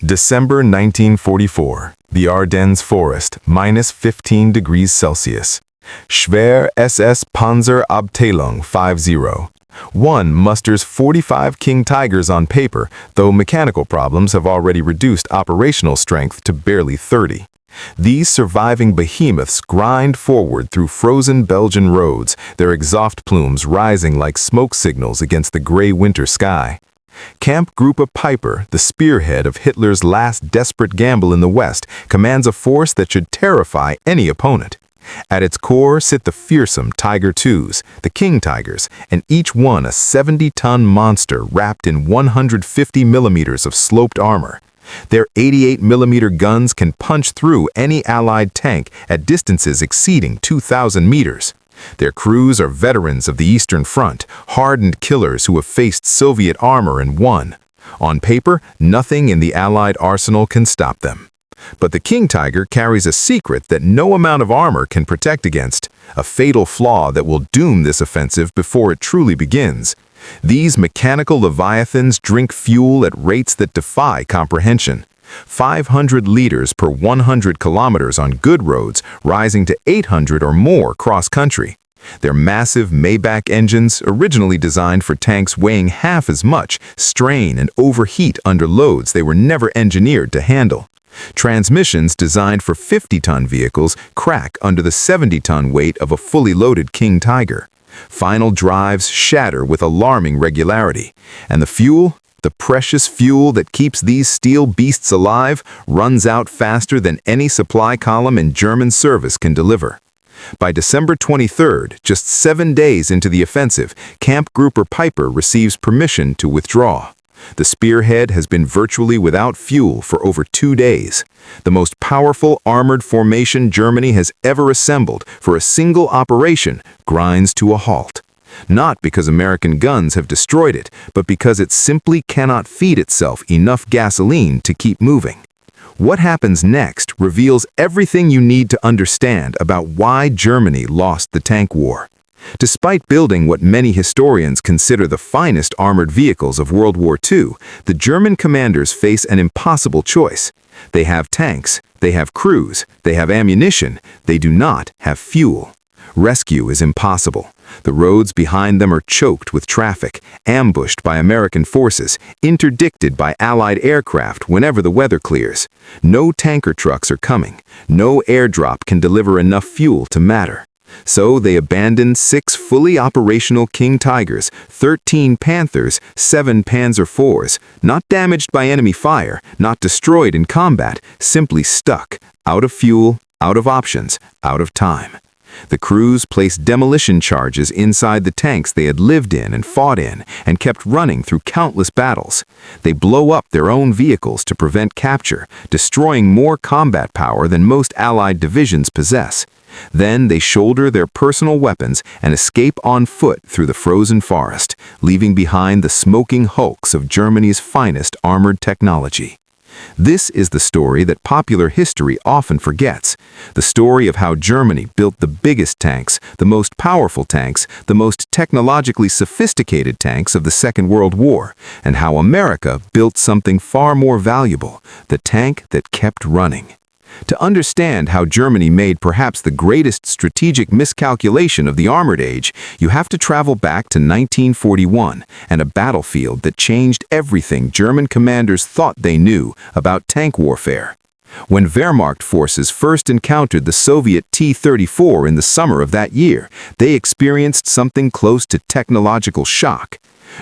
December 1944. The Ardennes forest, minus 15 degrees Celsius. Schwer SS Panzerabteilung 50. One musters 45 King Tigers on paper, though mechanical problems have already reduced operational strength to barely 30. These surviving behemoths grind forward through frozen Belgian roads, their exhaust plumes rising like smoke signals against the gray winter sky. Camp Gruppe Piper, the spearhead of Hitler's last desperate gamble in the West, commands a force that should terrify any opponent. At its core sit the fearsome Tiger IIs, the King Tigers, and each one a 70-ton monster wrapped in 150 millimeters of sloped armor. Their 88-millimeter guns can punch through any Allied tank at distances exceeding 2,000 meters. Their crews are veterans of the Eastern Front, hardened killers who have faced Soviet armor and won. On paper, nothing in the Allied arsenal can stop them. But the King Tiger carries a secret that no amount of armor can protect against, a fatal flaw that will doom this offensive before it truly begins. These mechanical leviathans drink fuel at rates that defy comprehension. 500 liters per 100 kilometers on good roads, rising to 800 or more cross-country. Their massive Maybach engines, originally designed for tanks weighing half as much, strain and overheat under loads they were never engineered to handle. Transmissions designed for 50-ton vehicles crack under the 70-ton weight of a fully loaded King Tiger. Final drives shatter with alarming regularity. And the fuel? The precious fuel that keeps these steel beasts alive runs out faster than any supply column in German service can deliver. By December 23rd, just 7 days into the offensive, Camp Gruppe Piper receives permission to withdraw. The spearhead has been virtually without fuel for over 2 days. The most powerful armored formation Germany has ever assembled for a single operation grinds to a halt. Not because American guns have destroyed it, but because it simply cannot feed itself enough gasoline to keep moving. What happens next reveals everything you need to understand about why Germany lost the tank war. Despite building what many historians consider the finest armored vehicles of World War II, the German commanders face an impossible choice. They have tanks, they have crews, they have ammunition, they do not have fuel. Rescue is impossible. The roads behind them are choked with traffic, ambushed by American forces, interdicted by Allied aircraft whenever the weather clears. No tanker trucks are coming. No airdrop can deliver enough fuel to matter. So they abandoned 6 fully operational King Tigers, 13 Panthers, 7 Panzer IVs, not damaged by enemy fire, not destroyed in combat, simply stuck, out of fuel, out of options, out of time. The crews placed demolition charges inside the tanks they had lived in and fought in, and kept running through countless battles. They blow up their own vehicles to prevent capture, destroying more combat power than most Allied divisions possess. Then they shoulder their personal weapons and escape on foot through the frozen forest, leaving behind the smoking hulks of Germany's finest armored technology. This is the story that popular history often forgets, the story of how Germany built the biggest tanks, the most powerful tanks, the most technologically sophisticated tanks of the Second World War, and how America built something far more valuable, the tank that kept running. To understand how Germany made perhaps the greatest strategic miscalculation of the armored age, you have to travel back to 1941 and a battlefield that changed everything German commanders thought they knew about tank warfare. When Wehrmacht forces first encountered the Soviet T-34 in the summer of that year, they experienced something close to technological shock.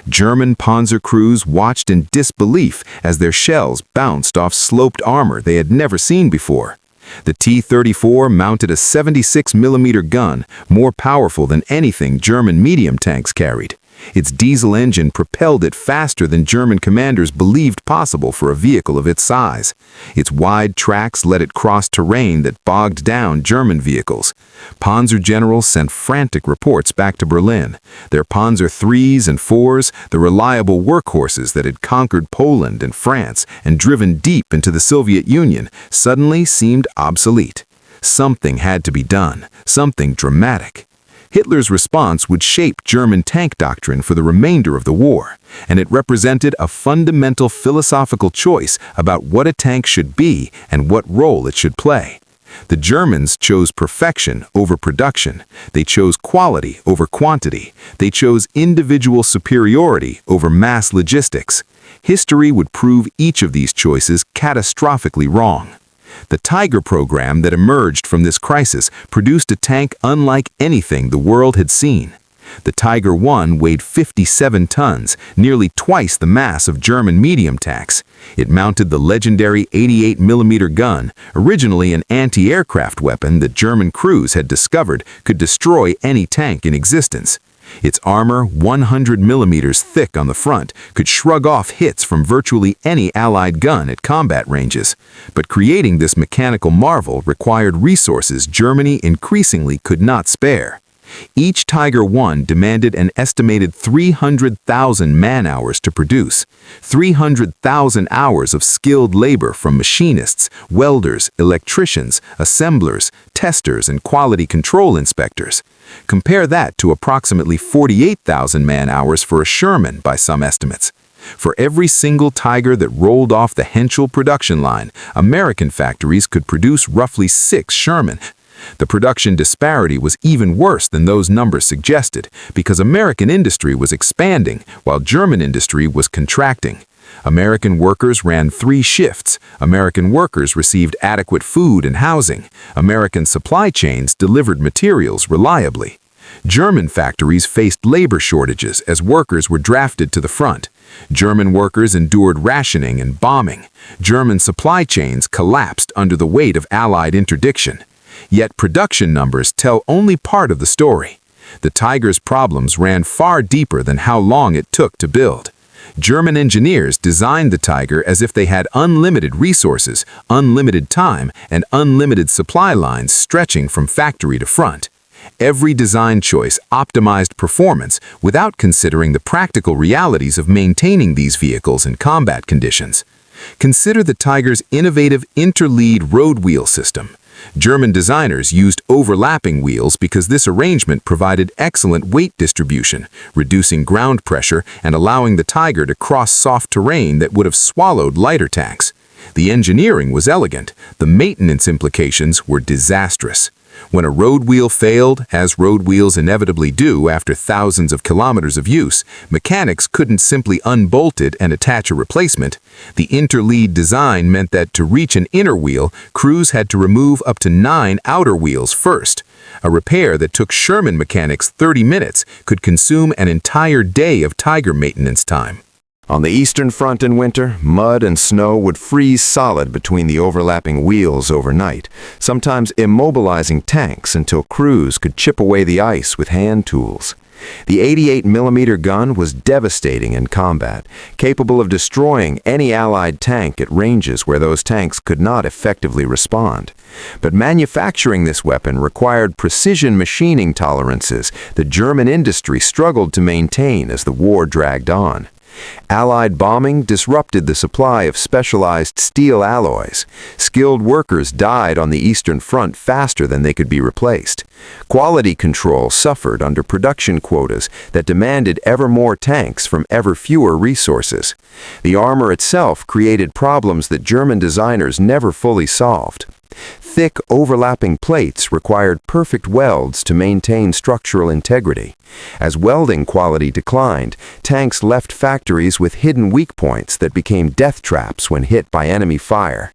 German panzer crews watched in disbelief as their shells bounced off sloped armor they had never seen before. The T-34 mounted a 76-millimeter gun, more powerful than anything German medium tanks carried. Its diesel engine propelled it faster than German commanders believed possible for a vehicle of its size. Its wide tracks let it cross terrain that bogged down German vehicles. Panzer generals sent frantic reports back to Berlin. Their Panzer IIIs and IVs, the reliable workhorses that had conquered Poland and France and driven deep into the Soviet Union, suddenly seemed obsolete. Something had to be done, something dramatic. Hitler's response would shape German tank doctrine for the remainder of the war, and it represented a fundamental philosophical choice about what a tank should be and what role it should play. The Germans chose perfection over production. They chose quality over quantity. They chose individual superiority over mass logistics. History would prove each of these choices catastrophically wrong. The Tiger program that emerged from this crisis produced a tank unlike anything the world had seen. The Tiger I weighed 57 tons, nearly twice the mass of German medium tanks. It mounted the legendary 88mm gun, originally an anti-aircraft weapon that German crews had discovered could destroy any tank in existence. Its armor, 100mm thick on the front, could shrug off hits from virtually any Allied gun at combat ranges. But creating this mechanical marvel required resources Germany increasingly could not spare. Each Tiger I demanded an estimated 300,000 man-hours to produce, 300,000 hours of skilled labor from machinists, welders, electricians, assemblers, testers, and quality control inspectors. Compare that to approximately 48,000 man-hours for a Sherman by some estimates. For every single Tiger that rolled off the Henschel production line, American factories could produce roughly 6 Sherman. The production disparity was even worse than those numbers suggested, because American industry was expanding while German industry was contracting. American workers ran 3 shifts. American workers received adequate food and housing. American supply chains delivered materials reliably. German factories faced labor shortages as workers were drafted to the front. German workers endured rationing and bombing. German supply chains collapsed under the weight of Allied interdiction. Yet production numbers tell only part of the story. The Tiger's problems ran far deeper than how long it took to build. German engineers designed the Tiger as if they had unlimited resources, unlimited time, and unlimited supply lines stretching from factory to front. Every design choice optimized performance without considering the practical realities of maintaining these vehicles in combat conditions. Consider the Tiger's innovative interlead road wheel system. German designers used overlapping wheels because this arrangement provided excellent weight distribution, reducing ground pressure and allowing the Tiger to cross soft terrain that would have swallowed lighter tanks. The engineering was elegant. The maintenance implications were disastrous. When a road wheel failed, as road wheels inevitably do after thousands of kilometers of use, mechanics couldn't simply unbolt it and attach a replacement. The interlead design meant that to reach an inner wheel, crews had to remove up to 9 outer wheels first. A repair that took Sherman mechanics 30 minutes could consume an entire day of Tiger maintenance time. On the Eastern Front in winter, mud and snow would freeze solid between the overlapping wheels overnight, sometimes immobilizing tanks until crews could chip away the ice with hand tools. The 88mm gun was devastating in combat, capable of destroying any Allied tank at ranges where those tanks could not effectively respond. But manufacturing this weapon required precision machining tolerances that German industry struggled to maintain as the war dragged on. Allied bombing disrupted the supply of specialized steel alloys. Skilled workers died on the Eastern Front faster than they could be replaced. Quality control suffered under production quotas that demanded ever more tanks from ever fewer resources. The armor itself created problems that German designers never fully solved. Thick, overlapping plates required perfect welds to maintain structural integrity. As welding quality declined, tanks left factories with hidden weak points that became death traps when hit by enemy fire.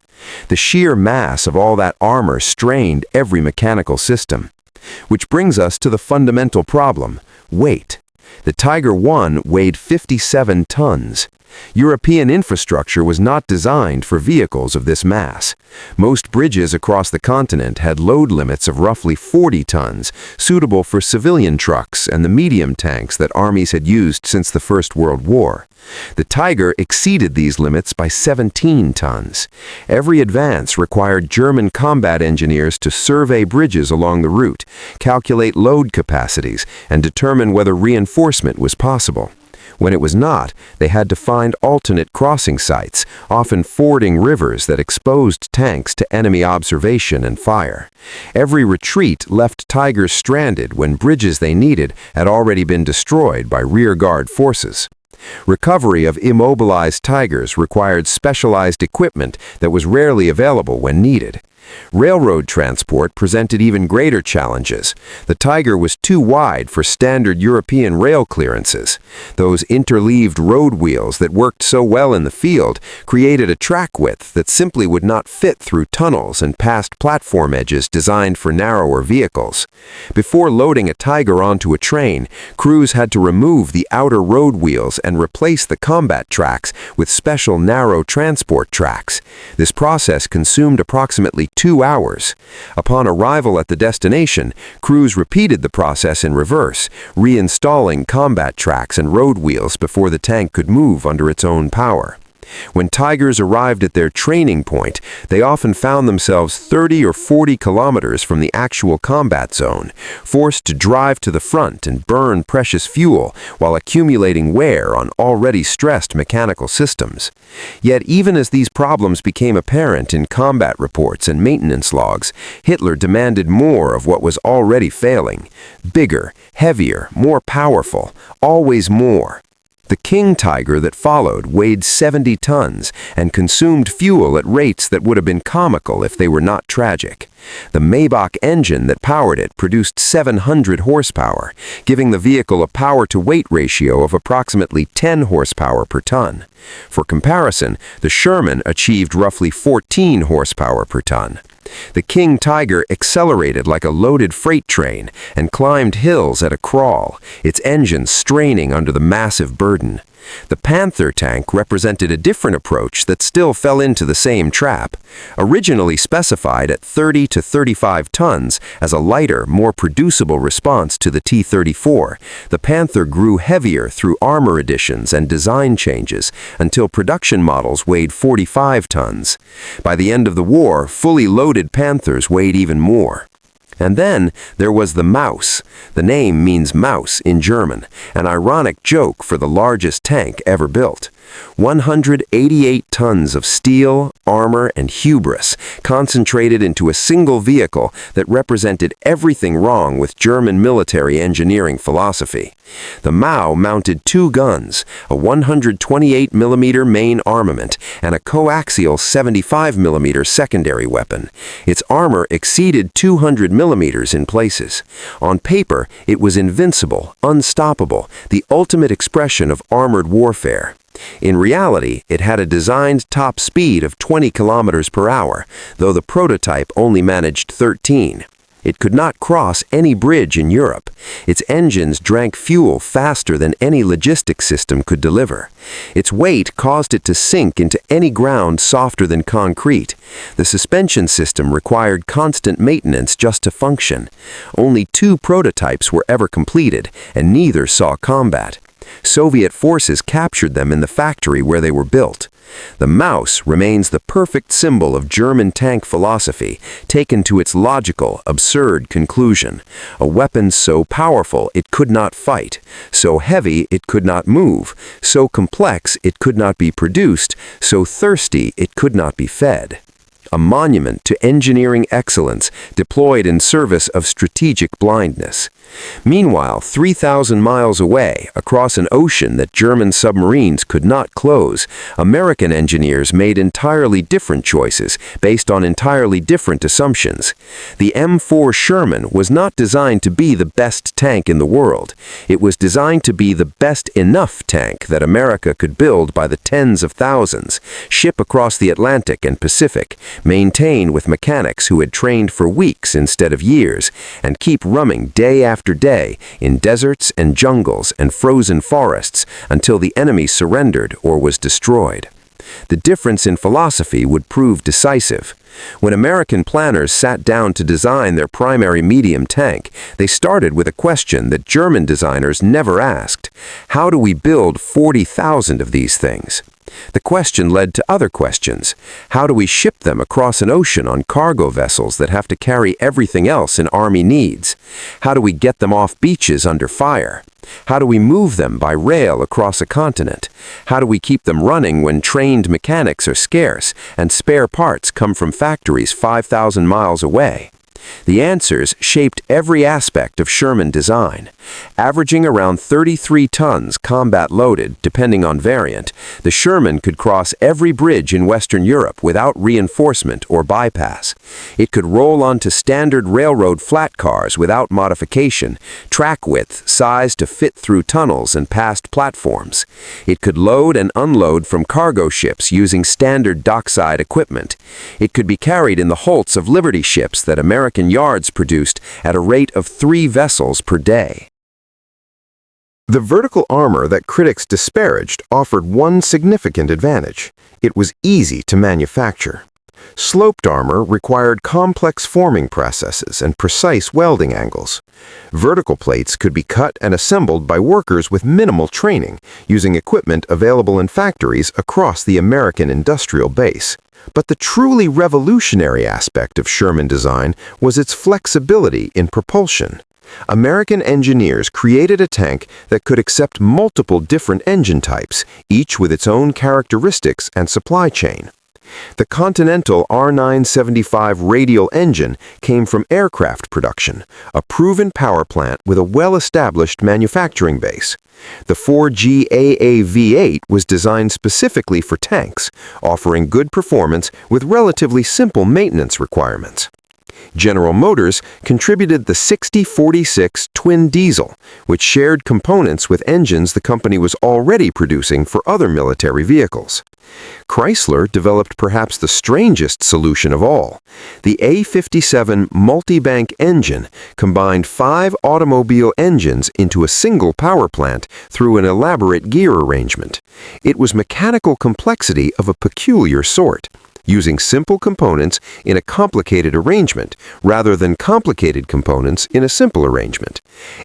The sheer mass of all that armor strained every mechanical system. Which brings us to the fundamental problem: weight. The Tiger I weighed 57 tons. European infrastructure was not designed for vehicles of this mass. Most bridges across the continent had load limits of roughly 40 tons, suitable for civilian trucks and the medium tanks that armies had used since the First World War. The Tiger exceeded these limits by 17 tons. Every advance required German combat engineers to survey bridges along the route, calculate load capacities, and determine whether reinforcement was possible. When it was not, they had to find alternate crossing sites, often fording rivers that exposed tanks to enemy observation and fire. Every retreat left Tigers stranded when bridges they needed had already been destroyed by rearguard forces. Recovery of immobilized Tigers required specialized equipment that was rarely available when needed. Railroad transport presented even greater challenges. The Tiger was too wide for standard European rail clearances. Those interleaved road wheels that worked so well in the field created a track width that simply would not fit through tunnels and past platform edges designed for narrower vehicles. Before loading a Tiger onto a train, crews had to remove the outer road wheels and replace the combat tracks with special narrow transport tracks. This process consumed approximately 2 hours. Upon arrival at the destination, crews repeated the process in reverse, reinstalling combat tracks and road wheels before the tank could move under its own power. When Tigers arrived at their training point, they often found themselves 30 or 40 kilometers from the actual combat zone, forced to drive to the front and burn precious fuel while accumulating wear on already stressed mechanical systems. Yet even as these problems became apparent in combat reports and maintenance logs, Hitler demanded more of what was already failing. Bigger, heavier, more powerful, always more. The King Tiger that followed weighed 70 tons and consumed fuel at rates that would have been comical if they were not tragic. The Maybach engine that powered it produced 700 horsepower, giving the vehicle a power-to-weight ratio of approximately 10 horsepower per ton. For comparison, the Sherman achieved roughly 14 horsepower per ton. The King Tiger accelerated like a loaded freight train and climbed hills at a crawl, its engine straining under the massive burden. The Panther tank represented a different approach that still fell into the same trap. Originally specified at 30 to 35 tons as a lighter, more producible response to the T-34, the Panther grew heavier through armor additions and design changes until production models weighed 45 tons. By the end of the war, fully loaded Panthers weighed even more. And then there was the Maus. The name means mouse in German, an ironic joke for the largest tank ever built. 188 tons of steel, armor, and hubris concentrated into a single vehicle that represented everything wrong with German military engineering philosophy. The Mau mounted 2 guns, a 128mm main armament, and a coaxial 75mm secondary weapon. Its armor exceeded 200mm in places. On paper, it was invincible, unstoppable, the ultimate expression of armored warfare. In reality, it had a designed top speed of 20 kilometers per hour, though the prototype only managed 13. It could not cross any bridge in Europe. Its engines drank fuel faster than any logistics system could deliver. Its weight caused it to sink into any ground softer than concrete. The suspension system required constant maintenance just to function. Only 2 prototypes were ever completed, and neither saw combat. Soviet forces captured them in the factory where they were built. The Maus remains the perfect symbol of German tank philosophy, taken to its logical, absurd conclusion. A weapon so powerful it could not fight, so heavy it could not move, so complex it could not be produced, so thirsty it could not be fed. A monument to engineering excellence deployed in service of strategic blindness. Meanwhile, 3,000 miles away, across an ocean that German submarines could not close, American engineers made entirely different choices based on entirely different assumptions. The M4 SHERMAN was not designed to be the best tank in the world. It was designed to be the best enough tank that America could build by the tens of thousands, ship across the Atlantic and Pacific, maintain with mechanics who had trained for weeks instead of years, and keep running day after day in deserts and jungles and frozen forests until the enemy surrendered or was destroyed. The difference in philosophy would prove decisive. When American planners sat down to design their primary medium tank, they started with a question that German designers never asked. How do we build 40,000 of these things? The question led to other questions. How do we ship them across an ocean on cargo vessels that have to carry everything else an army needs? How do we get them off beaches under fire? How do we move them by rail across a continent? How do we keep them running when trained mechanics are scarce and spare parts come from factories 5,000 miles away? The answers shaped every aspect of Sherman design. Averaging around 33 tons combat loaded, depending on variant, the Sherman could cross every bridge in Western Europe without reinforcement or bypass. It could roll onto standard railroad flat cars without modification, track width sized to fit through tunnels and past platforms. It could load and unload from cargo ships using standard dockside equipment. It could be carried in the holds of Liberty ships that American yards produced at a rate of 3 vessels per day. The vertical armor that critics disparaged offered one significant advantage. It was easy to manufacture. Sloped armor required complex forming processes and precise welding angles. Vertical plates could be cut and assembled by workers with minimal training, using equipment available in factories across the American industrial base. But the truly revolutionary aspect of Sherman design was its flexibility in propulsion. American engineers created a tank that could accept multiple different engine types, each with its own characteristics and supply chain. The Continental R975 radial engine came from aircraft production, a proven power plant with a well-established manufacturing base. The 4GAA V8 was designed specifically for tanks, offering good performance with relatively simple maintenance requirements. General Motors contributed the 6046 twin diesel, which shared components with engines the company was already producing for other military vehicles. Chrysler developed perhaps the strangest solution of all. The A57 multi-bank engine combined 5 automobile engines into a single power plant through an elaborate gear arrangement. It was mechanical complexity of a peculiar sort, using simple components in a complicated arrangement rather than complicated components in a simple arrangement.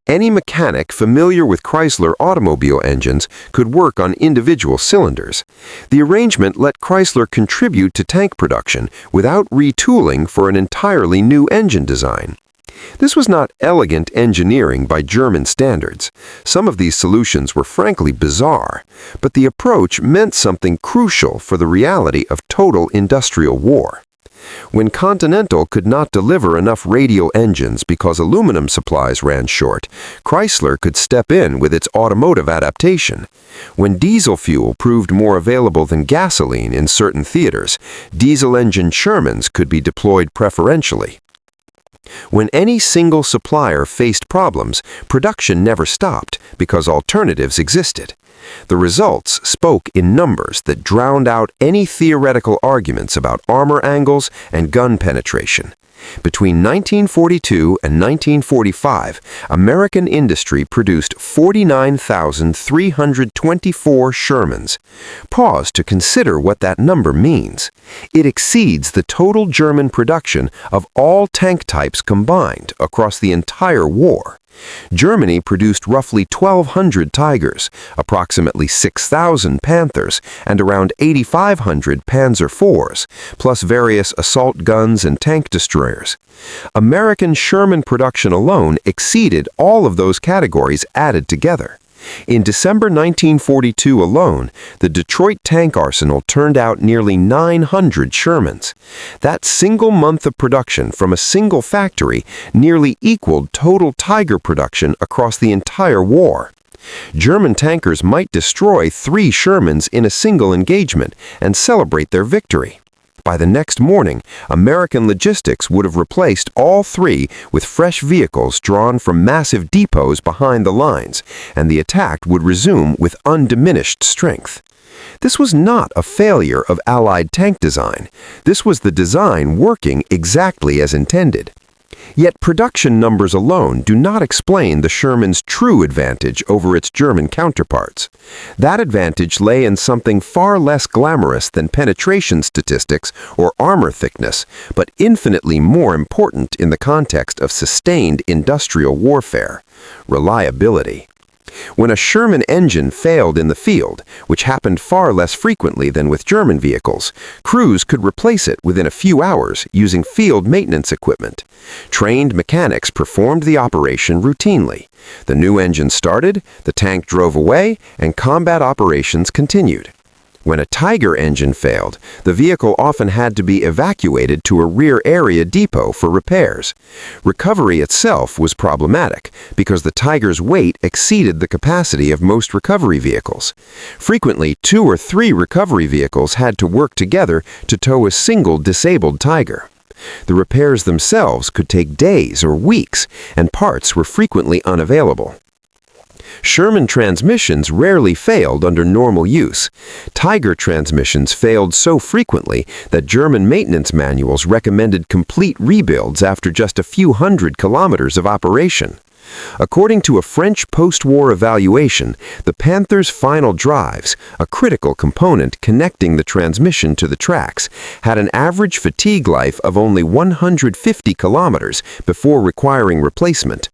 Any mechanic familiar with Chrysler automobile engines could work on individual cylinders. The arrangement let Chrysler contribute to tank production without retooling for an entirely new engine design. This was not elegant engineering by German standards. Some of these solutions were frankly bizarre, but the approach meant something crucial for the reality of total industrial war. When Continental could not deliver enough radial engines because aluminum supplies ran short, Chrysler could step in with its automotive adaptation. When diesel fuel proved more available than gasoline in certain theaters, diesel engine Shermans could be deployed preferentially. When any single supplier faced problems, production never stopped because alternatives existed. The results spoke in numbers that drowned out any theoretical arguments about armor angles and gun penetration. Between 1942 and 1945, American industry produced 49,324 Shermans. Pause to consider what that number means. It exceeds the total German production of all tank types combined across the entire war. Germany produced roughly 1,200 Tigers, approximately 6,000 Panthers, and around 8,500 Panzer IVs, plus various assault guns and tank destroyers. American Sherman production alone exceeded all of those categories added together. In December 1942 alone, the Detroit tank arsenal turned out nearly 900 Shermans. That single month of production from a single factory nearly equaled total Tiger production across the entire war. German tankers might destroy 3 Shermans in a single engagement and celebrate their victory. By the next morning, American logistics would have replaced all 3 with fresh vehicles drawn from massive depots behind the lines, and the attack would resume with undiminished strength. This was not a failure of Allied tank design. This was the design working exactly as intended. Yet production numbers alone do not explain the Sherman's true advantage over its German counterparts. That advantage lay in something far less glamorous than penetration statistics or armor thickness, but infinitely more important in the context of sustained industrial warfare: reliability. When a Sherman engine failed in the field, which happened far less frequently than with German vehicles, crews could replace it within a few hours using field maintenance equipment. Trained mechanics performed the operation routinely. The new engine started, the tank drove away, and combat operations continued. When a Tiger engine failed, the vehicle often had to be evacuated to a rear area depot for repairs. Recovery itself was problematic because the Tiger's weight exceeded the capacity of most recovery vehicles. Frequently, 2 or 3 recovery vehicles had to work together to tow a single disabled Tiger. The repairs themselves could take days or weeks, and parts were frequently unavailable. Sherman transmissions rarely failed under normal use. Tiger transmissions failed so frequently that German maintenance manuals recommended complete rebuilds after just a few hundred kilometers of operation. According to a French post-war evaluation, the Panther's final drives, a critical component connecting the transmission to the tracks, had an average fatigue life of only 150 kilometers before requiring replacement.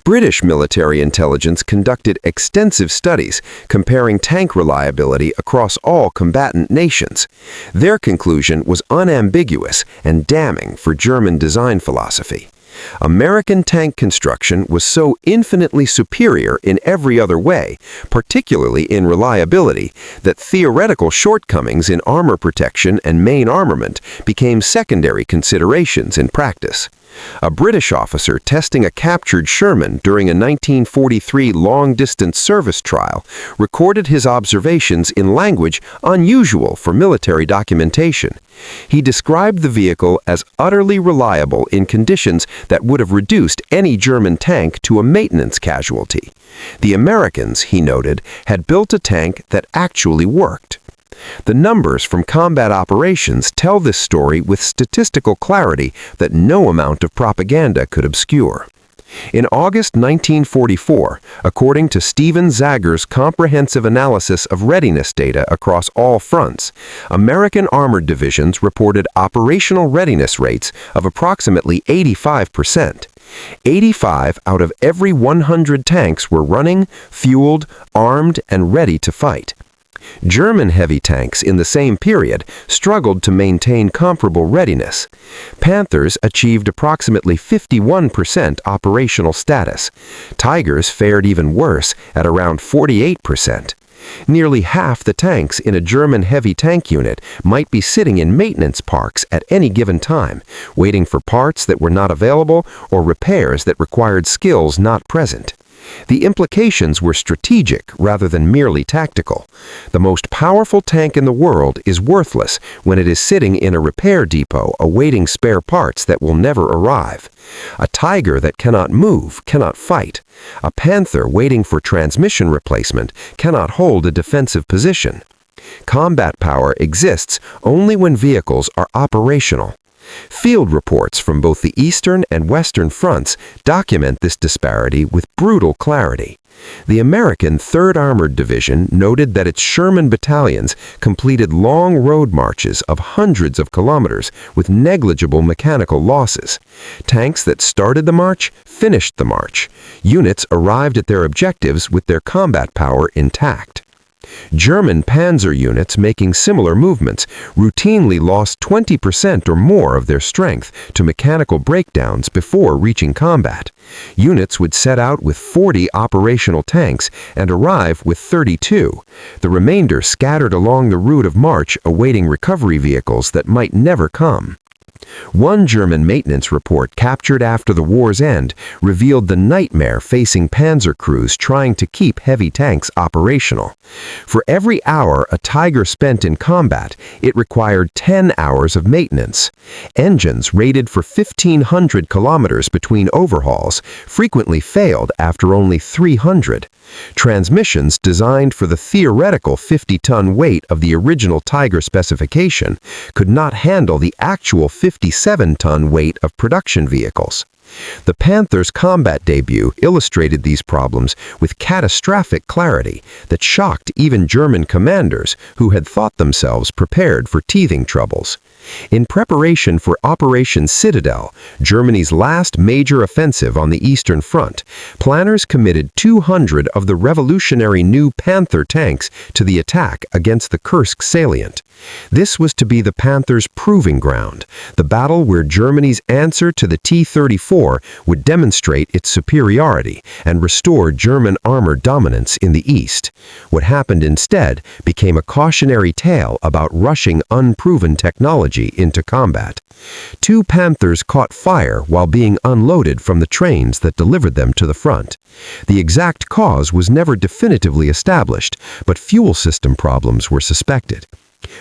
British military intelligence conducted extensive studies comparing tank reliability across all combatant nations. Their conclusion was unambiguous and damning for German design philosophy. American tank construction was so infinitely superior in every other way, particularly in reliability, that theoretical shortcomings in armor protection and main armament became secondary considerations in practice. A British officer testing a captured Sherman during a 1943 long-distance service trial recorded his observations in language unusual for military documentation. He described the vehicle as utterly reliable in conditions that would have reduced any German tank to a maintenance casualty. The Americans, he noted, had built a tank that actually worked. The numbers from combat operations tell this story with statistical clarity that no amount of propaganda could obscure. In August 1944, according to Stephen Zager's comprehensive analysis of readiness data across all fronts, American armored divisions reported operational readiness rates of approximately 85%. 85 out of every 100 tanks were running, fueled, armed, and ready to fight. German heavy tanks in the same period struggled to maintain comparable readiness. Panthers achieved approximately 51% operational status. Tigers fared even worse at around 48%. Nearly half the tanks in a German heavy tank unit might be sitting in maintenance parks at any given time, waiting for parts that were not available or repairs that required skills not present. The implications were strategic rather than merely tactical. The most powerful tank in the world is worthless when it is sitting in a repair depot awaiting spare parts that will never arrive. A Tiger that cannot move cannot fight. A Panther waiting for transmission replacement cannot hold a defensive position. Combat power exists only when vehicles are operational. Field reports from both the Eastern and Western fronts document this disparity with brutal clarity. The American 3rd Armored Division noted that its Sherman battalions completed long road marches of hundreds of kilometers with negligible mechanical losses. Tanks that started the march finished the march. Units arrived at their objectives with their combat power intact. German Panzer units making similar movements routinely lost 20% or more of their strength to mechanical breakdowns before reaching combat. Units would set out with 40 operational tanks and arrive with 32, the remainder scattered along the route of march awaiting recovery vehicles that might never come. One German maintenance report captured after the war's end revealed the nightmare facing panzer crews trying to keep heavy tanks operational. For every hour a Tiger spent in combat, it required 10 hours of maintenance. Engines rated for 1,500 kilometers between overhauls frequently failed after only 300. Transmissions designed for the theoretical 50-ton weight of the original Tiger specification could not handle the actual 57-ton weight of production vehicles. The Panther's combat debut illustrated these problems with catastrophic clarity that shocked even German commanders who had thought themselves prepared for teething troubles. In preparation for Operation Citadel, Germany's last major offensive on the Eastern Front, planners committed 200 of the revolutionary new Panther tanks to the attack against the Kursk salient. This was to be the Panther's proving ground, the battle where Germany's answer to the T-34 would demonstrate its superiority and restore German armor dominance in the East. What happened instead became a cautionary tale about rushing unproven technology into combat. 2 Panthers caught fire while being unloaded from the trains that delivered them to the front. The exact cause was never definitively established, but fuel system problems were suspected.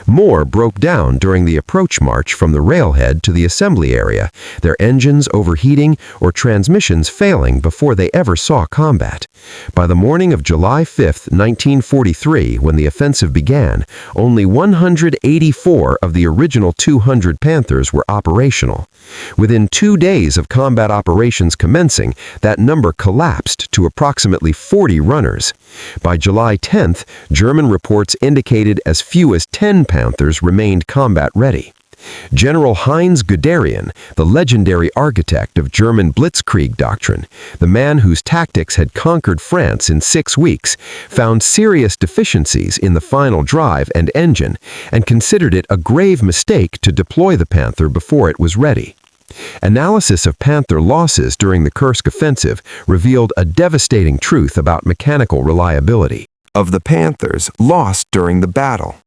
More broke down during the approach march from the railhead to the assembly area, their engines overheating or transmissions failing before they ever saw combat. By the morning of July 5, 1943, when the offensive began, only 184 of the original 200 Panthers were operational. Within 2 days of combat operations commencing, that number collapsed to approximately 40 runners. By July 10th, German reports indicated as few as 10 Panthers remained combat-ready. General Heinz Guderian, the legendary architect of German blitzkrieg doctrine, the man whose tactics had conquered France in 6 weeks, found serious deficiencies in the final drive and engine and considered it a grave mistake to deploy the Panther before it was ready. Analysis of Panther losses during the Kursk offensive revealed a devastating truth about mechanical reliability. Of the Panthers lost during the battle,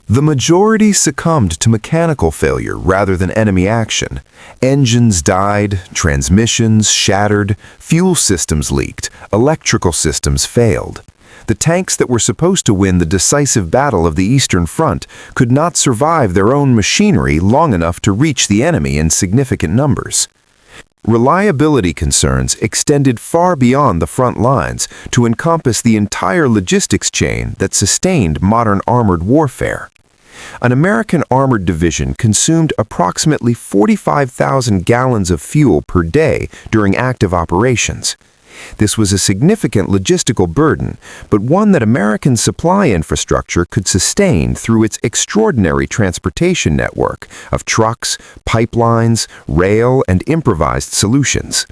the majority succumbed to mechanical failure rather than enemy action. Engines died, transmissions shattered, fuel systems leaked, electrical systems failed. The tanks that were supposed to win the decisive battle of the Eastern Front could not survive their own machinery long enough to reach the enemy in significant numbers. Reliability concerns extended far beyond the front lines to encompass the entire logistics chain that sustained modern armored warfare. An American armored division consumed approximately 45,000 gallons of fuel per day during active operations. This was a significant logistical burden, but one that American supply infrastructure could sustain through its extraordinary transportation network of trucks, pipelines, rail, and improvised solutions.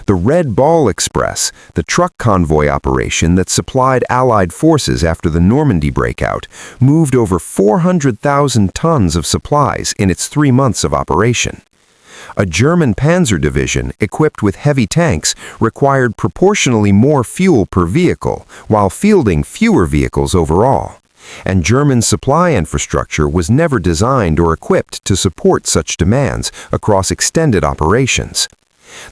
The Red Ball Express, the truck convoy operation that supplied Allied forces after the Normandy breakout, moved over 400,000 tons of supplies in its 3 months of operation. A German panzer division equipped with heavy tanks required proportionally more fuel per vehicle while fielding fewer vehicles overall. And German supply infrastructure was never designed or equipped to support such demands across extended operations.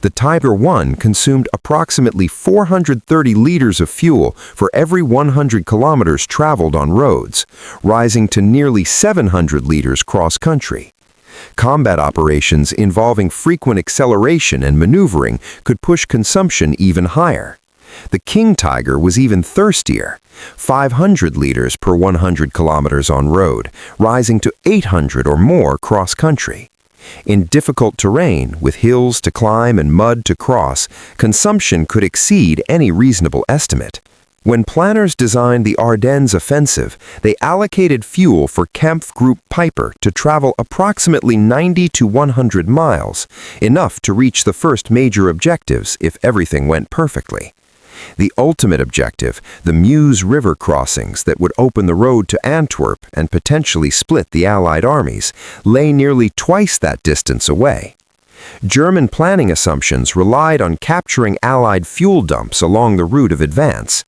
The Tiger I consumed approximately 430 liters of fuel for every 100 kilometers traveled on roads, rising to nearly 700 liters cross-country. Combat operations involving frequent acceleration and maneuvering could push consumption even higher. The King Tiger was even thirstier, 500 liters per 100 kilometers on road, rising to 800 or more cross-country. In difficult terrain, with hills to climb and mud to cross, consumption could exceed any reasonable estimate. When planners designed the Ardennes offensive, they allocated fuel for Kampfgruppe Piper to travel approximately 90 to 100 miles, enough to reach the first major objectives if everything went perfectly. The ultimate objective, the Meuse River crossings that would open the road to Antwerp and potentially split the Allied armies, lay nearly twice that distance away. German planning assumptions relied on capturing Allied fuel dumps along the route of advance.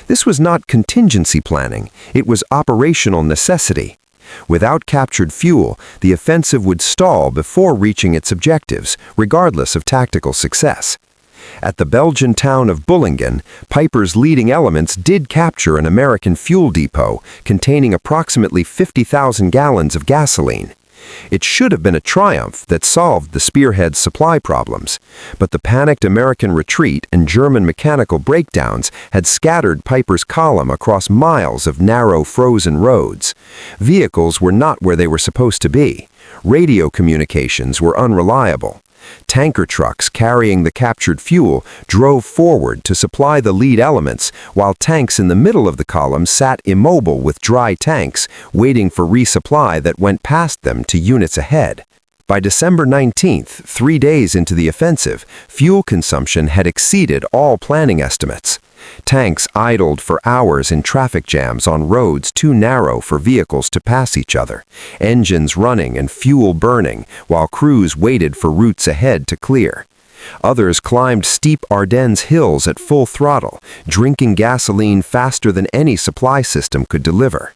This was not contingency planning, it was operational necessity. Without captured fuel, the offensive would stall before reaching its objectives, regardless of tactical success. At the Belgian town of Bullingen, Piper's leading elements did capture an American fuel depot containing approximately 50,000 gallons of gasoline. It should have been a triumph that solved the spearhead's supply problems, but the panicked American retreat and German mechanical breakdowns had scattered Piper's column across miles of narrow frozen roads. Vehicles were not where they were supposed to be. Radio communications were unreliable. Tanker trucks carrying the captured fuel drove forward to supply the lead elements, while tanks in the middle of the column sat immobile with dry tanks, waiting for resupply that went past them to units ahead. By December 19th, 3 days into the offensive, fuel consumption had exceeded all planning estimates. Tanks idled for hours in traffic jams on roads too narrow for vehicles to pass each other, engines running and fuel burning while crews waited for routes ahead to clear. Others climbed steep Ardennes hills at full throttle, drinking gasoline faster than any supply system could deliver.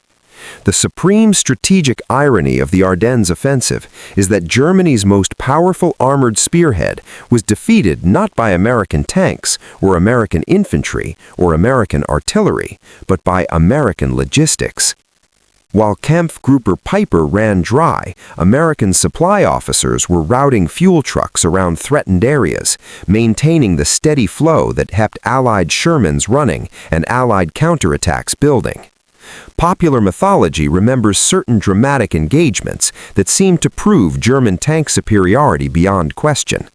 The supreme strategic irony of the Ardennes offensive is that Germany's most powerful armored spearhead was defeated not by American tanks or American infantry or American artillery, but by American logistics. While Kampfgruppe Piper ran dry, American supply officers were routing fuel trucks around threatened areas, maintaining the steady flow that kept Allied Shermans running and Allied counterattacks building. Popular mythology remembers certain dramatic engagements that seem to prove German tank superiority beyond question.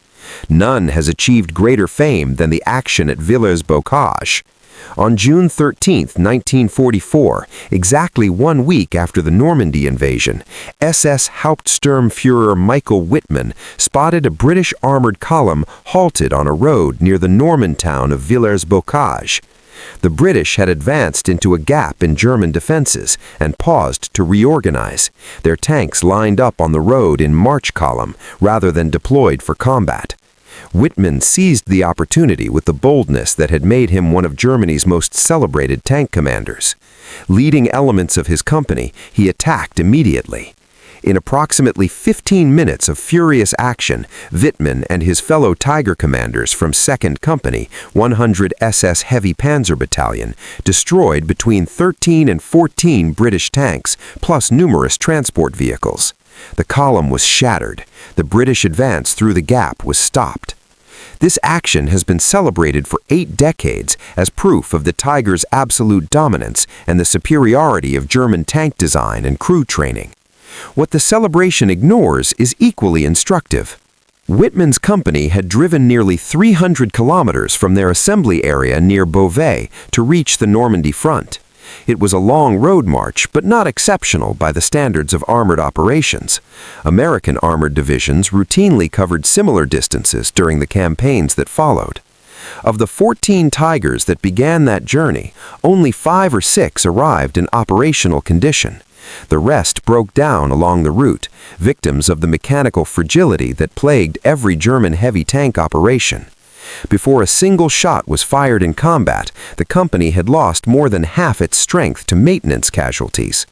None has achieved greater fame than the action at Villers-Bocage. On June 13, 1944, exactly 1 week after the Normandy invasion, SS Hauptsturmführer Michael Wittmann spotted a British armored column halted on a road near the Norman town of Villers-Bocage. The British had advanced into a gap in German defenses and paused to reorganize, their tanks lined up on the road in march column rather than deployed for combat. Wittmann seized the opportunity with the boldness that had made him one of Germany's most celebrated tank commanders. Leading elements of his company, he attacked immediately. In approximately 15 minutes of furious action, Wittmann and his fellow Tiger commanders from 2nd Company, 100 SS Heavy Panzer Battalion, destroyed between 13 and 14 British tanks, plus numerous transport vehicles. The column was shattered. The British advance through the gap was stopped. This action has been celebrated for 8 decades as proof of the Tiger's absolute dominance and the superiority of German tank design and crew training. What the celebration ignores is equally instructive. Wittmann's company had driven nearly 300 kilometers from their assembly area near Beauvais to reach the Normandy front. It was a long road march, but not exceptional by the standards of armored operations. American armored divisions routinely covered similar distances during the campaigns that followed. Of the 14 Tigers that began that journey, only 5 or 6 arrived in operational condition. The rest broke down along the route, victims of the mechanical fragility that plagued every German heavy tank operation. Before a single shot was fired in combat, the company had lost more than half its strength to maintenance casualties.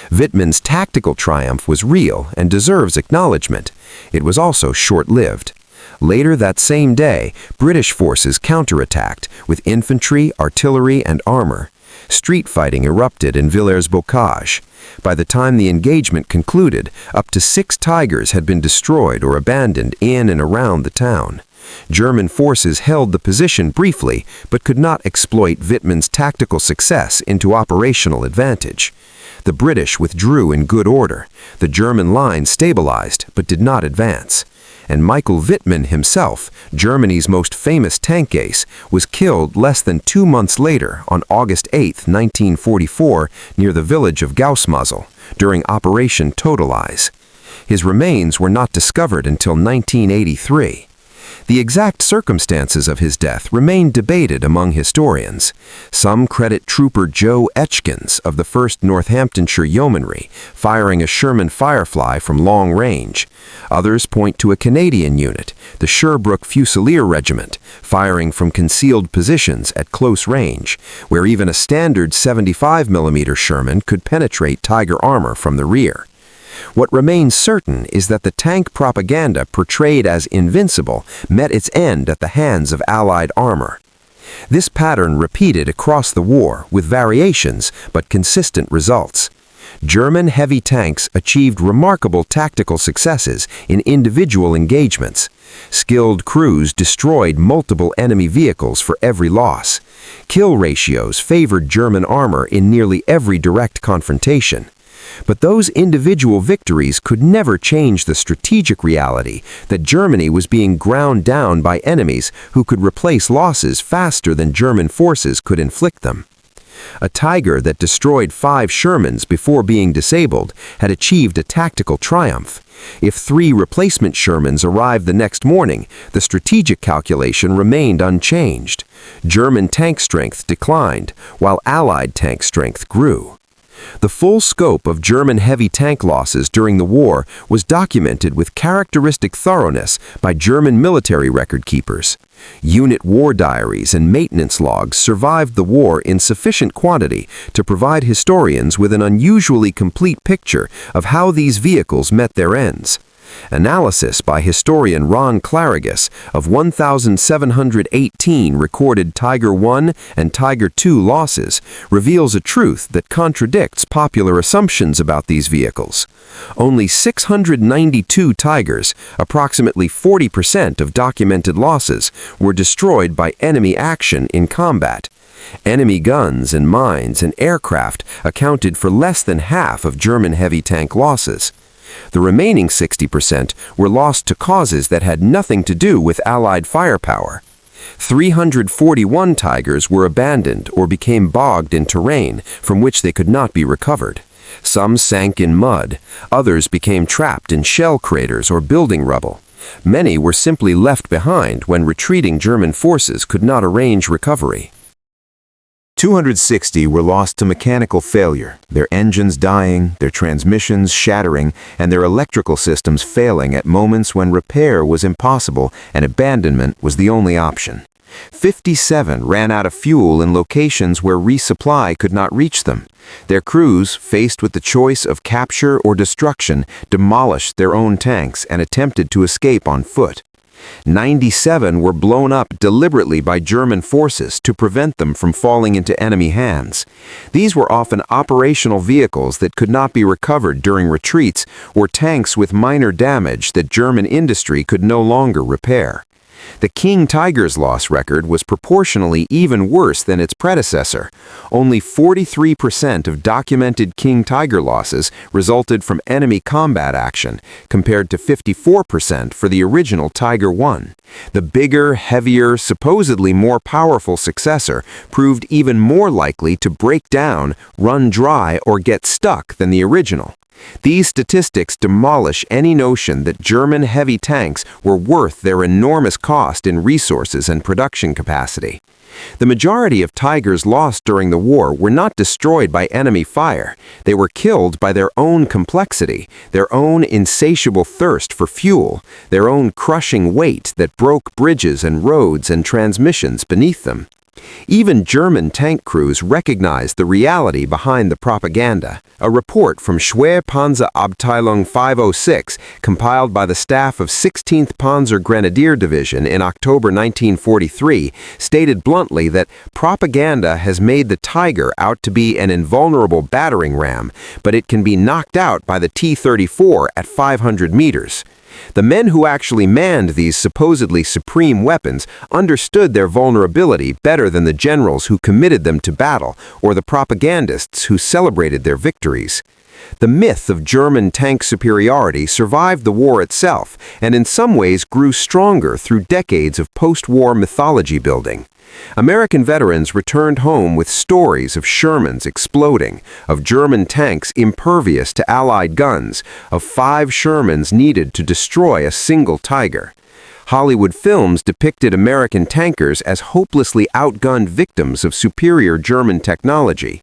Wittmann's tactical triumph was real and deserves acknowledgement. It was also short-lived. Later that same day, British forces counterattacked with infantry, artillery, and armor. Street fighting erupted in Villers-Bocage. By the time the engagement concluded, up to 6 Tigers had been destroyed or abandoned in and around the town. German forces held the position briefly, but could not exploit Wittmann's tactical success into operational advantage. The British withdrew in good order. The German line stabilized, but did not advance. And Michael Wittmann himself, Germany's most famous tank ace, was killed less than 2 months later on August 8, 1944, near the village of Gausmazel, during Operation Totalize. His remains were not discovered until 1983. The exact circumstances of his death remain debated among historians. Some credit Trooper Joe Etchkins of the 1st Northamptonshire Yeomanry firing a Sherman Firefly from long range. Others point to a Canadian unit, the Sherbrooke Fusilier Regiment, firing from concealed positions at close range, where even a standard 75mm Sherman could penetrate Tiger armor from the rear. What remains certain is that the tank propaganda portrayed as invincible met its end at the hands of Allied armor. This pattern repeated across the war with variations but consistent results. German heavy tanks achieved remarkable tactical successes in individual engagements. Skilled crews destroyed multiple enemy vehicles for every loss. Kill ratios favored German armor in nearly every direct confrontation. But those individual victories could never change the strategic reality that Germany was being ground down by enemies who could replace losses faster than German forces could inflict them. A Tiger that destroyed 5 Shermans before being disabled had achieved a tactical triumph. If 3 replacement Shermans arrived the next morning, the strategic calculation remained unchanged. German tank strength declined, while Allied tank strength grew. The full scope of German heavy tank losses during the war was documented with characteristic thoroughness by German military record keepers. Unit war diaries and maintenance logs survived the war in sufficient quantity to provide historians with an unusually complete picture of how these vehicles met their ends. Analysis by historian Ron Clarigus of 1,718 recorded Tiger I and Tiger II losses reveals a truth that contradicts popular assumptions about these vehicles. Only 692 Tigers, approximately 40% of documented losses, were destroyed by enemy action in combat. Enemy guns and mines and aircraft accounted for less than half of German heavy tank losses. The remaining 60% were lost to causes that had nothing to do with Allied firepower. 341 Tigers were abandoned or became bogged in terrain from which they could not be recovered. Some sank in mud, others became trapped in shell craters or building rubble. Many were simply left behind when retreating German forces could not arrange recovery. 260 were lost to mechanical failure, their engines dying, their transmissions shattering, and their electrical systems failing at moments when repair was impossible and abandonment was the only option. 57 ran out of fuel in locations where resupply could not reach them. Their crews, faced with the choice of capture or destruction, demolished their own tanks and attempted to escape on foot. 97 were blown up deliberately by German forces to prevent them from falling into enemy hands. These were often operational vehicles that could not be recovered during retreats or tanks with minor damage that German industry could no longer repair. The King Tiger's loss record was proportionally even worse than its predecessor. Only 43% of documented King Tiger losses resulted from enemy combat action, compared to 54% for the original Tiger I. The bigger, heavier, supposedly more powerful successor proved even more likely to break down, run dry, or get stuck than the original. These statistics demolish any notion that German heavy tanks were worth their enormous cost in resources and production capacity. The majority of Tigers lost during the war were not destroyed by enemy fire. They were killed by their own complexity, their own insatiable thirst for fuel, their own crushing weight that broke bridges and roads and transmissions beneath them. Even German tank crews recognized the reality behind the propaganda. A report from Schwerpanzerabteilung 506, compiled by the staff of 16th Panzer Grenadier Division in October 1943, stated bluntly that propaganda has made the Tiger out to be an invulnerable battering ram, but it can be knocked out by the T-34 at 500 meters. The men who actually manned these supposedly supreme weapons understood their vulnerability better than the generals who committed them to battle or the propagandists who celebrated their victories. The myth of German tank superiority survived the war itself and in some ways grew stronger through decades of post-war mythology building. American veterans returned home with stories of Shermans exploding, of German tanks impervious to Allied guns, of 5 Shermans needed to destroy a single Tiger. Hollywood films depicted American tankers as hopelessly outgunned victims of superior German technology.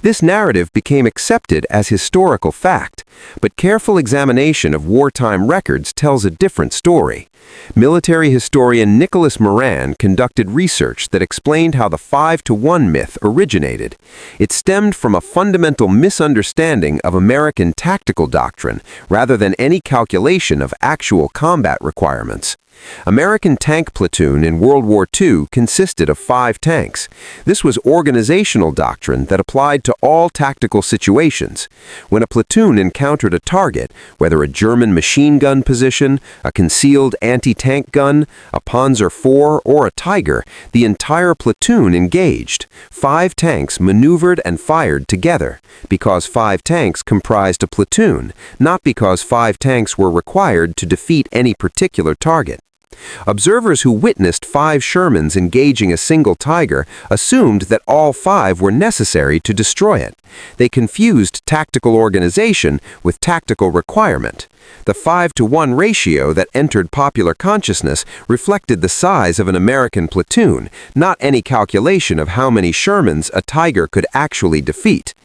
This narrative became accepted as historical fact, but careful examination of wartime records tells a different story. Military historian Nicholas Moran conducted research that explained how the 5-to-1 myth originated. It stemmed from a fundamental misunderstanding of American tactical doctrine rather than any calculation of actual combat requirements. American tank platoon in World War II consisted of 5 tanks. This was organizational doctrine that applied to all tactical situations. When a platoon encountered a target, whether a German machine gun position, a concealed anti-tank gun, a Panzer IV, or a Tiger, the entire platoon engaged. 5 tanks maneuvered and fired together, because 5 tanks comprised a platoon, not because 5 tanks were required to defeat any particular target. Observers who witnessed 5 Shermans engaging a single Tiger assumed that all 5 were necessary to destroy it. They confused tactical organization with tactical requirement. The 5-to-1 ratio that entered popular consciousness reflected the size of an American platoon, not any calculation of how many Shermans a Tiger could actually defeat.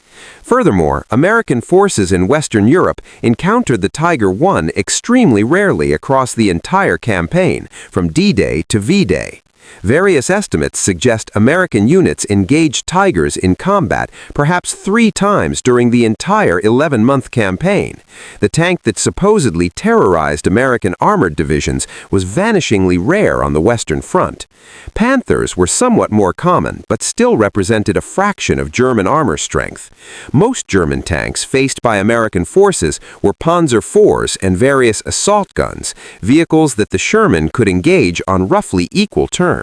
Furthermore, American forces in Western Europe encountered the Tiger I extremely rarely across the entire campaign, from D-Day to V-Day. Various estimates suggest American units engaged Tigers in combat perhaps 3 times during the entire 11-month campaign. The tank that supposedly terrorized American armored divisions was vanishingly rare on the Western Front. Panthers were somewhat more common, but still represented a fraction of German armor strength. Most German tanks faced by American forces were Panzer IVs and various assault guns, vehicles that the Sherman could engage on roughly equal terms.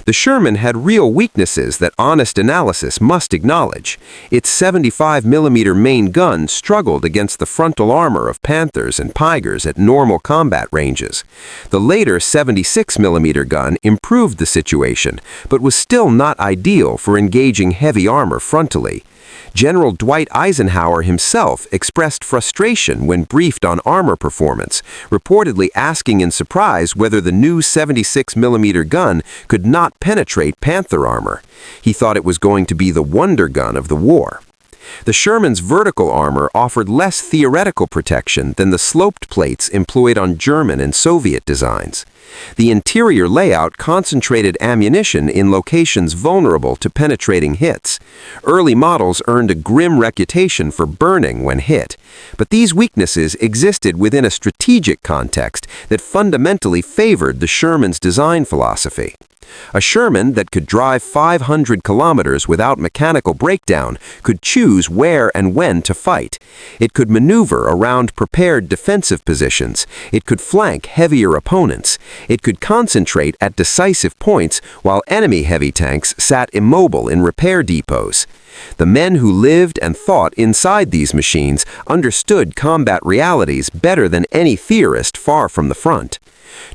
The Sherman had real weaknesses that honest analysis must acknowledge. Its 75mm main gun struggled against the frontal armor of Panthers and Tigers at normal combat ranges. The later 76mm gun improved the situation, but was still not ideal for engaging heavy armor frontally. General Dwight Eisenhower himself expressed frustration when briefed on armor performance, reportedly asking in surprise whether the new 76mm gun could not penetrate Panther armor. He thought it was going to be the wonder gun of the war. The Sherman's vertical armor offered less theoretical protection than the sloped plates employed on German and Soviet designs. The interior layout concentrated ammunition in locations vulnerable to penetrating hits. Early models earned a grim reputation for burning when hit, but these weaknesses existed within a strategic context that fundamentally favored the Sherman's design philosophy. A Sherman that could drive 500 kilometers without mechanical breakdown could choose where and when to fight. It could maneuver around prepared defensive positions. It could flank heavier opponents. It could concentrate at decisive points while enemy heavy tanks sat immobile in repair depots. The men who lived and thought inside these machines understood combat realities better than any theorist far from the front.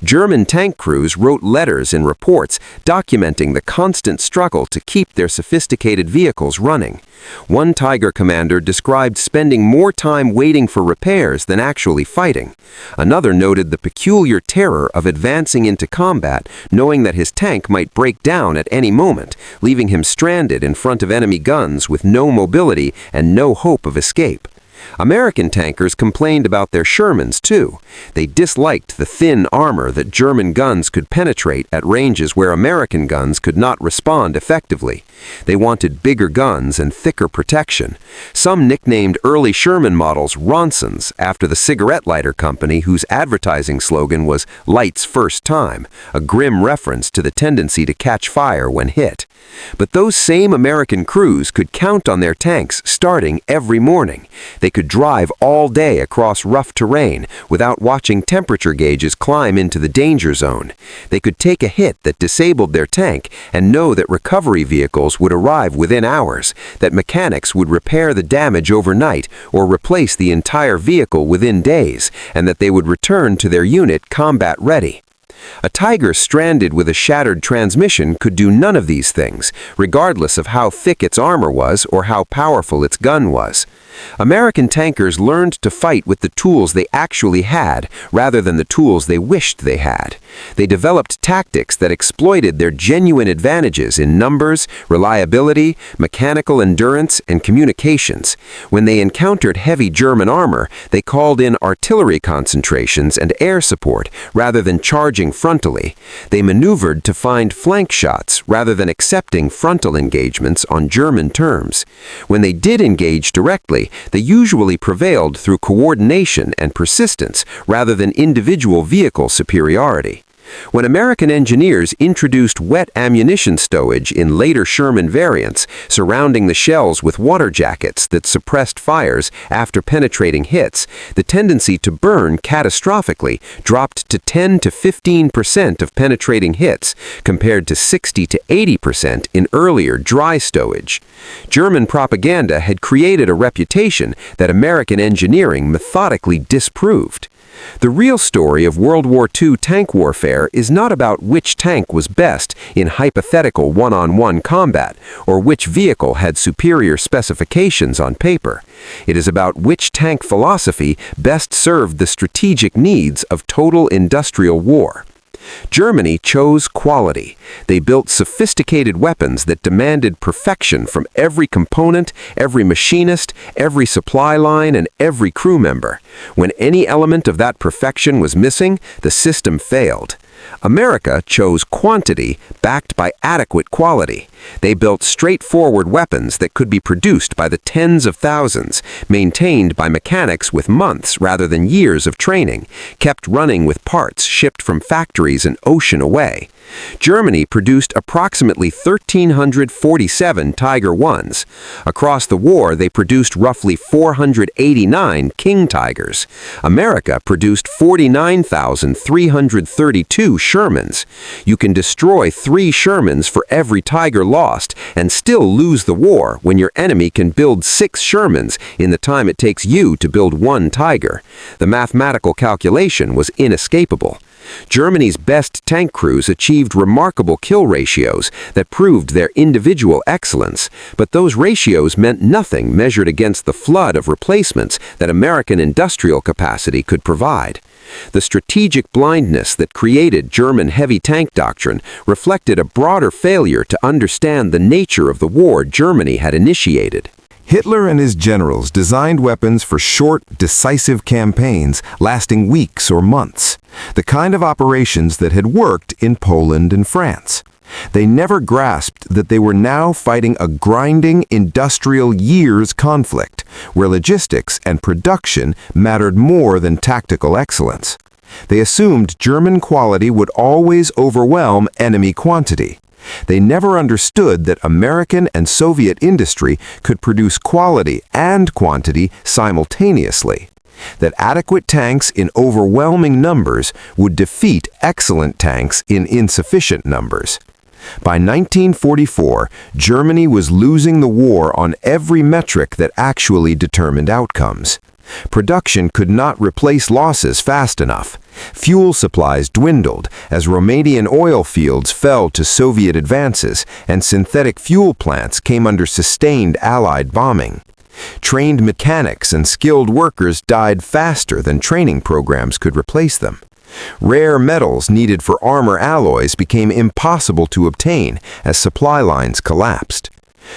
German tank crews wrote letters and reports documenting the constant struggle to keep their sophisticated vehicles running. One Tiger commander described spending more time waiting for repairs than actually fighting. Another noted the peculiar terror of advancing into combat, knowing that his tank might break down at any moment, leaving him stranded in front of enemy guns with no mobility and no hope of escape. American tankers complained about their Shermans, too. They disliked the thin armor that German guns could penetrate at ranges where American guns could not respond effectively. They wanted bigger guns and thicker protection. Some nicknamed early Sherman models Ronsons after the cigarette lighter company whose advertising slogan was "Light's First Time," a grim reference to the tendency to catch fire when hit. But those same American crews could count on their tanks starting every morning. They could drive all day across rough terrain without watching temperature gauges climb into the danger zone. They could take a hit that disabled their tank and know that recovery vehicles would arrive within hours, that mechanics would repair the damage overnight or replace the entire vehicle within days, and that they would return to their unit combat ready. A Tiger stranded with a shattered transmission could do none of these things, regardless of how thick its armor was or how powerful its gun was. American tankers learned to fight with the tools they actually had rather than the tools they wished they had. They developed tactics that exploited their genuine advantages in numbers, reliability, mechanical endurance, and communications. When they encountered heavy German armor, they called in artillery concentrations and air support rather than charging frontally. They maneuvered to find flank shots rather than accepting frontal engagements on German terms. When they did engage directly, they usually prevailed through coordination and persistence rather than individual vehicle superiority. When American engineers introduced wet ammunition stowage in later Sherman variants, surrounding the shells with water jackets that suppressed fires after penetrating hits, the tendency to burn catastrophically dropped to 10 to 15% of penetrating hits, compared to 60 to 80% in earlier dry stowage. German propaganda had created a reputation that American engineering methodically disproved. The real story of World War II tank warfare is not about which tank was best in hypothetical one-on-one combat or which vehicle had superior specifications on paper. It is about which tank philosophy best served the strategic needs of total industrial war. Germany chose quality. They built sophisticated weapons that demanded perfection from every component, every machinist, every supply line, and every crew member. When any element of that perfection was missing, the system failed. America chose quantity backed by adequate quality. They built straightforward weapons that could be produced by the tens of thousands, maintained by mechanics with months rather than years of training, kept running with parts shipped from factories an ocean away. Germany produced approximately 1,347 Tiger Is. Across the war, they produced roughly 489 King Tigers. America produced 49,332 Shermans. You can destroy 3 Shermans for every Tiger lost and still lose the war when your enemy can build 6 Shermans in the time it takes you to build 1 Tiger. The mathematical calculation was inescapable. Germany's best tank crews achieved remarkable kill ratios that proved their individual excellence, but those ratios meant nothing measured against the flood of replacements that American industrial capacity could provide. The strategic blindness that created German heavy tank doctrine reflected a broader failure to understand the nature of the war Germany had initiated. Hitler and his generals designed weapons for short, decisive campaigns lasting weeks or months, the kind of operations that had worked in Poland and France. They never grasped that they were now fighting a grinding industrial years conflict, where logistics and production mattered more than tactical excellence. They assumed German quality would always overwhelm enemy quantity. They never understood that American and Soviet industry could produce quality and quantity simultaneously, that adequate tanks in overwhelming numbers would defeat excellent tanks in insufficient numbers. By 1944, Germany was losing the war on every metric that actually determined outcomes. Production could not replace losses fast enough. Fuel supplies dwindled as Romanian oil fields fell to Soviet advances and synthetic fuel plants came under sustained Allied bombing. Trained mechanics and skilled workers died faster than training programs could replace them. Rare metals needed for armor alloys became impossible to obtain as supply lines collapsed.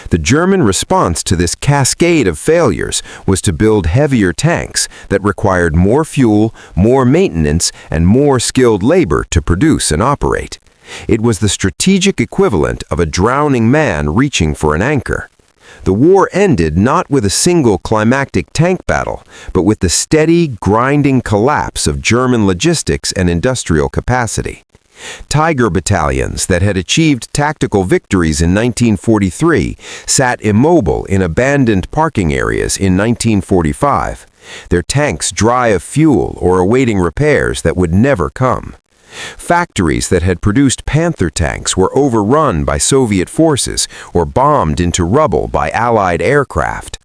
The German response to this cascade of failures was to build heavier tanks that required more fuel, more maintenance, and more skilled labor to produce and operate. It was the strategic equivalent of a drowning man reaching for an anchor. The war ended not with a single climactic tank battle, but with the steady, grinding collapse of German logistics and industrial capacity. Tiger battalions that had achieved tactical victories in 1943 sat immobile in abandoned parking areas in 1945, their tanks dry of fuel or awaiting repairs that would never come. Factories that had produced Panther tanks were overrun by Soviet forces or bombed into rubble by Allied aircraft.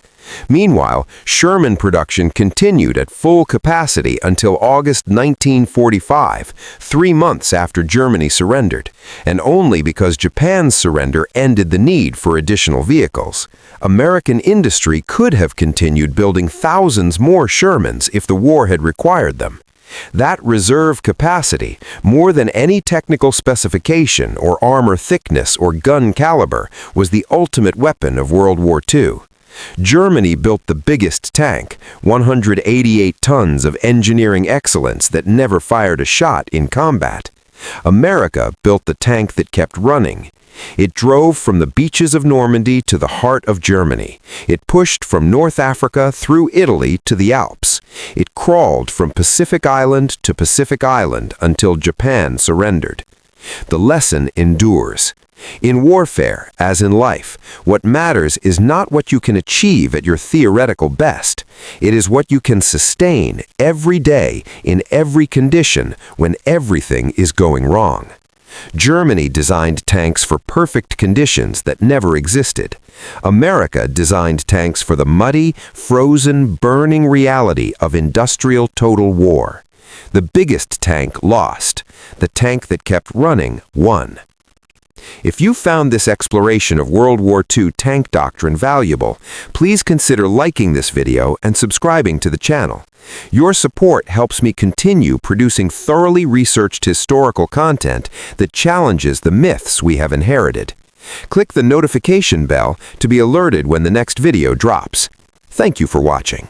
Meanwhile, Sherman production continued at full capacity until August 1945, 3 months after Germany surrendered, and only because Japan's surrender ended the need for additional vehicles. American industry could have continued building thousands more Shermans if the war had required them. That reserve capacity, more than any technical specification or armor thickness or gun caliber, was the ultimate weapon of World War II. Germany built the biggest tank, 188 tons of engineering excellence that never fired a shot in combat. America built the tank that kept running. It drove from the beaches of Normandy to the heart of Germany. It pushed from North Africa through Italy to the Alps. It crawled from Pacific Island to Pacific Island until Japan surrendered. The lesson endures. In warfare, as in life, what matters is not what you can achieve at your theoretical best. It is what you can sustain every day in every condition when everything is going wrong. Germany designed tanks for perfect conditions that never existed. America designed tanks for the muddy, frozen, burning reality of industrial total war. The biggest tank lost. The tank that kept running won. If you found this exploration of World War II tank doctrine valuable, please consider liking this video and subscribing to the channel. Your support helps me continue producing thoroughly researched historical content that challenges the myths we have inherited. Click the notification bell to be alerted when the next video drops. Thank you for watching.